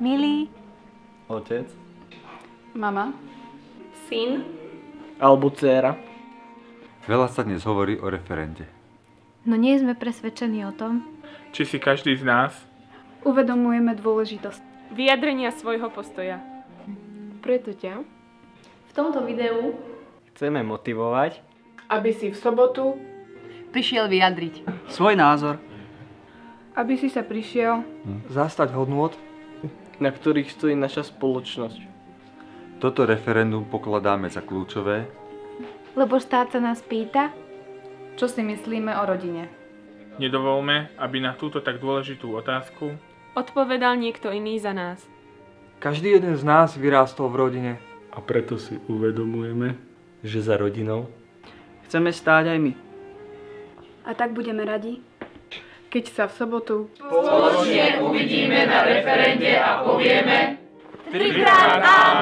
Milý. Otec. Mama. Syn. Alebo dcéra. Veľa sa dnes hovorí o referende. No nie sme presvedčení o tom, či si každý z nás Uvedomujeme dôležitosť Vyjadrenia svojho postoja. Preto ťa V tomto videu Chceme motivovať, aby si v sobotu prišiel vyjadriť svoj názor, aby si sa prišiel zastať hodnôt, na ktorých stojí naša spoločnosť. Toto referendum pokladáme za kľúčové, lebo štát sa nás pýta, čo si myslíme o rodine. nedovolme, aby na túto tak dôležitú otázku odpovedal niekto iný za nás. každý jeden z nás vyrástol v rodine. A preto si uvedomujeme, že za rodinou Chceme stáť aj my. A tak budeme radi, keď sa v sobotu spoločne uvidíme na referende a povieme trikrát áno!